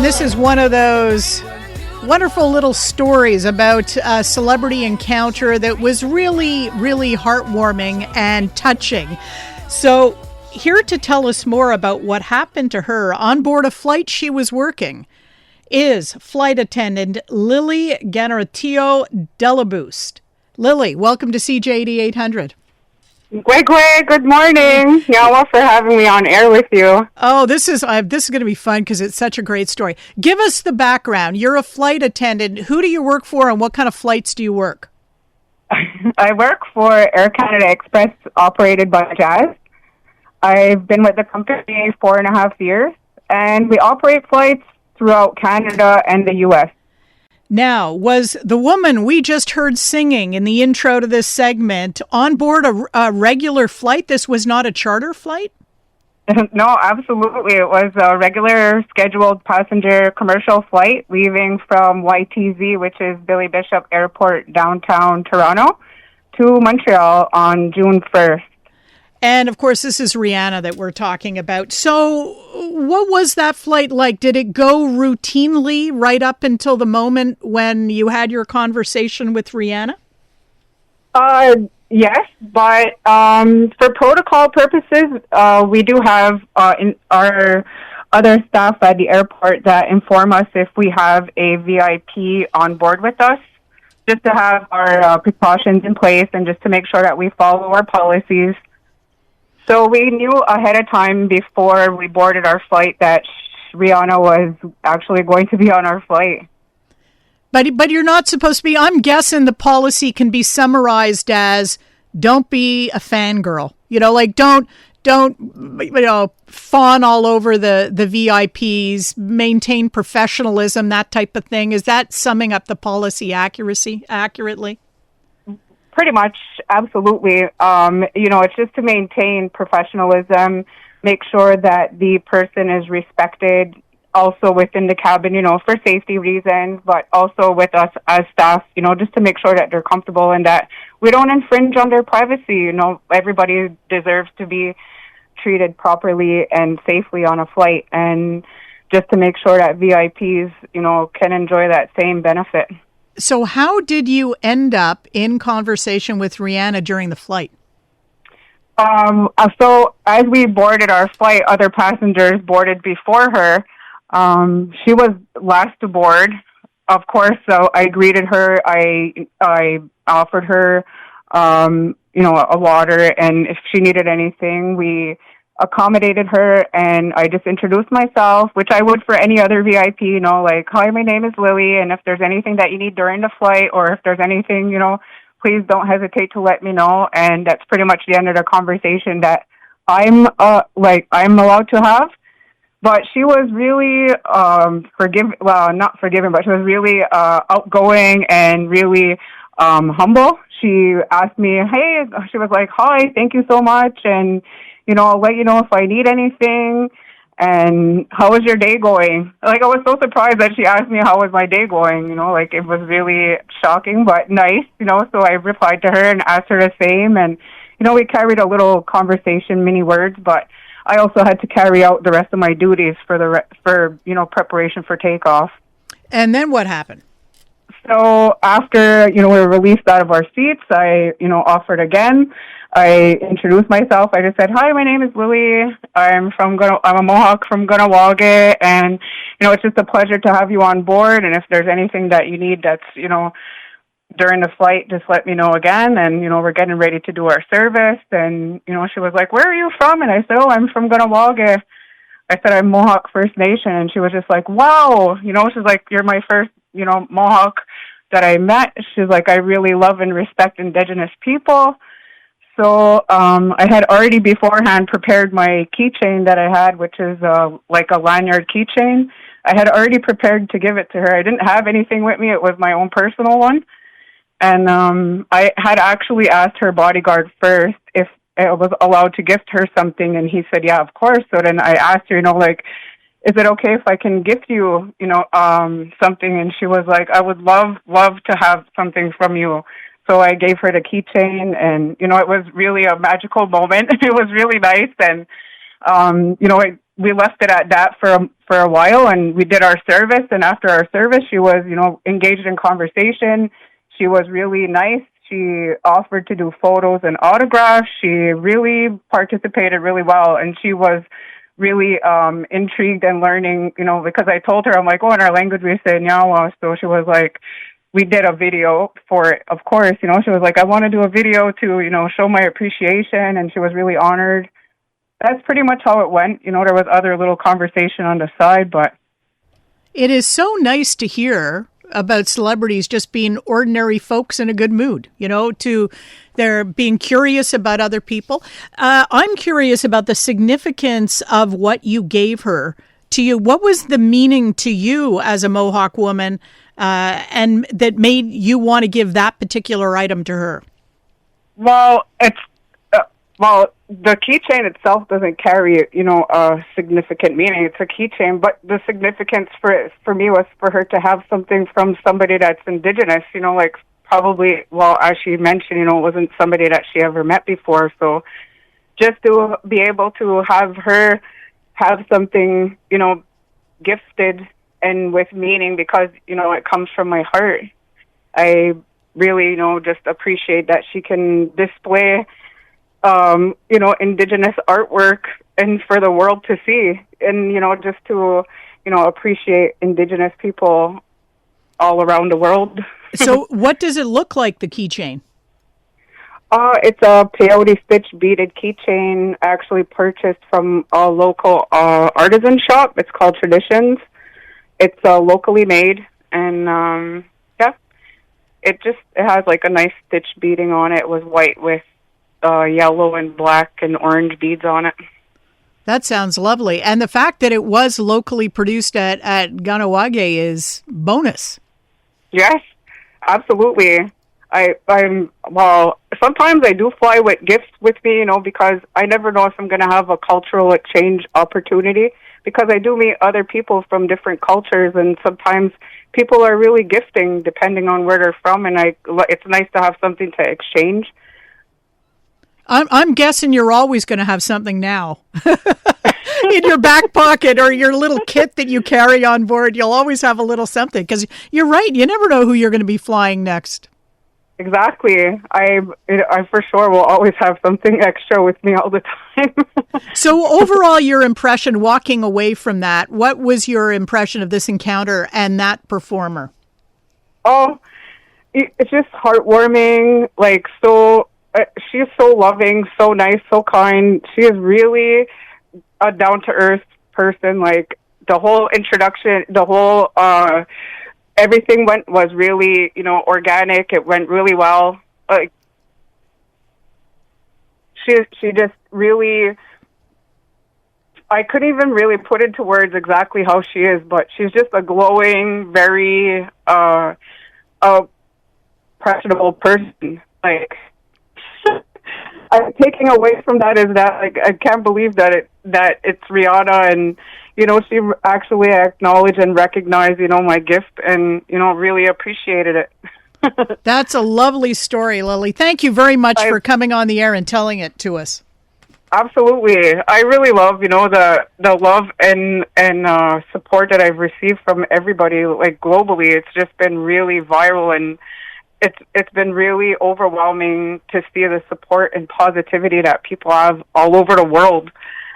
And this is one of those wonderful little stories about a celebrity encounter that was really, really heartwarming and touching. So here to tell us more about what happened to her on board a flight she was working is flight attendant Kahnerahtiio Dailleboust. Lily, welcome to CJAD 800. Gway, good morning. Yawa for having me on air with you. Oh, this is going to be fun because it's such a great story. Give us the background. You're a flight attendant. Who do you work for and what kind of flights do you work? I work for Air Canada Express operated by CJAD. I've been with the company 4.5 years, and we operate flights throughout Canada and the U.S. Now, was the woman we just heard singing in the intro to this segment on board a regular flight? This was not a charter flight? No, absolutely. It was a regular scheduled passenger commercial flight leaving from YTZ, which is Billy Bishop Airport, downtown Toronto, to Montreal on June 1st. And, of course, this is Rihanna that we're talking about. So what was that flight like? Did it go routinely right up until the moment when you had your conversation with Rihanna? Yes, but for protocol purposes, we do have in our other staff at the airport that inform us if we have a VIP on board with us, just to have our precautions in place and just to make sure that we follow our policies. So we knew ahead of time before we boarded our flight that Rihanna was actually going to be on our flight. But you're not supposed to be. I'm guessing the policy can be summarized as don't be a fangirl. Don't fawn all over the VIPs, maintain professionalism, that type of thing. Is that summing up the policy accurately? Pretty much, absolutely. It's just to maintain professionalism, make sure that the person is respected also within the cabin, for safety reasons, but also with us as staff, just to make sure that they're comfortable and that we don't infringe on their privacy. Everybody deserves to be treated properly and safely on a flight, and just to make sure that VIPs, can enjoy that same benefit. So how did you end up in conversation with Rihanna during the flight? So as we boarded our flight, other passengers boarded before her. She was last to board, of course, so I greeted her. I offered her, a water, and if she needed anything, we accommodated her, and I just introduced myself, which I would for any other VIP, hi, my name is Lily, and if there's anything that you need during the flight, or if there's anything, please don't hesitate to let me know. And that's pretty much the end of the conversation that I'm allowed to have. But she was really not forgiving, but she was really outgoing and really humble. She asked me, she was like, hi, thank you so much, and I'll let you know if I need anything. And how was your day going? I was so surprised that she asked me how was my day going. It was really shocking, but nice. So I replied to her and asked her the same. And we carried a little conversation, many words, but I also had to carry out the rest of my duties for preparation for takeoff. And then what happened? So after we were released out of our seats, I offered again. I introduced myself. I just said, hi, my name is Lily. I'm a Mohawk from Kahnawake, and, it's just a pleasure to have you on board. And if there's anything that you need that's, during the flight, just let me know again. And, we're getting ready to do our service. And, she was like, where are you from? And I said, I'm from Kahnawake. I said, I'm Mohawk First Nation. And she was just like, wow. She's like, you're my first, Mohawk that I met. She's like, I really love and respect Indigenous people. So I had already beforehand prepared my keychain that I had, which is like a lanyard keychain. I had already prepared to give it to her. I didn't have anything with me. It was my own personal one. And I had actually asked her bodyguard first if I was allowed to gift her something, and he said, yeah, of course. So then I asked her, is it okay if I can gift you, something? And she was like, I would love to have something from you. So I gave her the keychain, and, it was really a magical moment. It was really nice. And, we left it at that for a while, and we did our service. And after our service, she was, engaged in conversation. She was really nice. She offered to do photos and autographs. She really participated really well, and she was really intrigued and learning, because I told her, I'm like, in our language we say nyawa. So she was like, we did a video for it, of course. She was like, I want to do a video to, show my appreciation, and she was really honored. That's pretty much how it went. There was other little conversation on the side, but... It is so nice to hear about celebrities just being ordinary folks in a good mood, they're being curious about other people. I'm curious about the significance of what you gave her to you. What was the meaning to you as a Mohawk woman and that made you want to give that particular item to her? Well, the keychain itself doesn't carry, a significant meaning. It's a keychain, but the significance for me was for her to have something from somebody that's Indigenous, like probably, as she mentioned, it wasn't somebody that she ever met before. So just to be able to have her have something, gifted and with meaning, because, it comes from my heart. I really, just appreciate that she can display Indigenous artwork and for the world to see, and, just to, appreciate Indigenous people all around the world. So what does it look like, the keychain? It's a peyote stitch beaded keychain, actually purchased from a local artisan shop. It's called Traditions. It's locally made, and it has like a nice stitch beading on it. It was white with yellow and black and orange beads on it. That sounds lovely. And the fact that it was locally produced at Kahnawake is bonus. Yes, absolutely. Sometimes I do fly with gifts with me, because I never know if I'm going to have a cultural exchange opportunity, because I do meet other people from different cultures, and sometimes people are really gifting depending on where they're from, and it's nice to have something to exchange. I'm guessing you're always going to have something now in your back pocket or your little kit that you carry on board. You'll always have a little something, because you're right. You never know who you're going to be flying next. Exactly. I for sure will always have something extra with me all the time. So overall, your impression walking away from that, what was your impression of this encounter and that performer? Oh, it's just heartwarming. She's so loving, so nice, so kind. She is really a down-to-earth person. Like, the whole introduction, everything was really, organic. It went really well. Like, she just really, I couldn't even really put into words exactly how she is, but she's just a glowing, very impressionable person. Like, taking away from that is that, like, I can't believe that it's Rihanna, and she actually acknowledged and recognized my gift, and really appreciated it. That's a lovely story, Lily. Thank you very much for coming on the air and telling it to us. Absolutely. I really love the love and support that I've received from everybody, like, globally. It's just been really viral, and it's been really overwhelming to see the support and positivity that people have all over the world.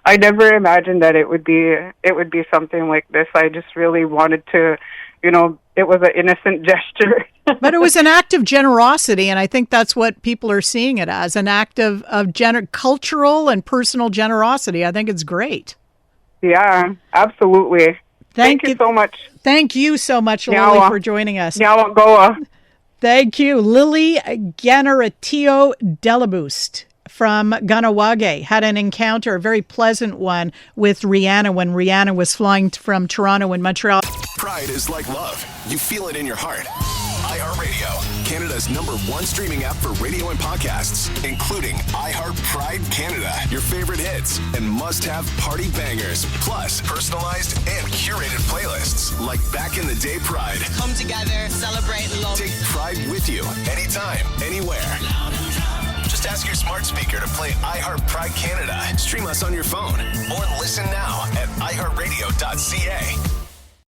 I never imagined that it would be something like this. I just really wanted to, it was an innocent gesture. But it was an act of generosity, and I think that's what people are seeing it as, an act of cultural and personal generosity. I think it's great. Yeah, absolutely. Thank you so much. Thank you so much, Lily, for joining us. Nyawa. Thank you. Lily Kahnerahtiio Dailleboust from Kahnawake had an encounter, a very pleasant one, with Rihanna when Rihanna was flying from Toronto and Montreal. Pride is like love. You feel it in your heart. iHeartRadio, Canada's #1 streaming app for radio and podcasts, including iHeart Pride Canada, your favorite hits, and must-have party bangers, plus personalized and curated playlists like Back in the Day Pride. Come together, celebrate love. Take Pride with you anytime, anywhere. Just Just ask your smart speaker to play iHeart Pride Canada. Stream us on your phone or listen now at iHeartRadio.ca.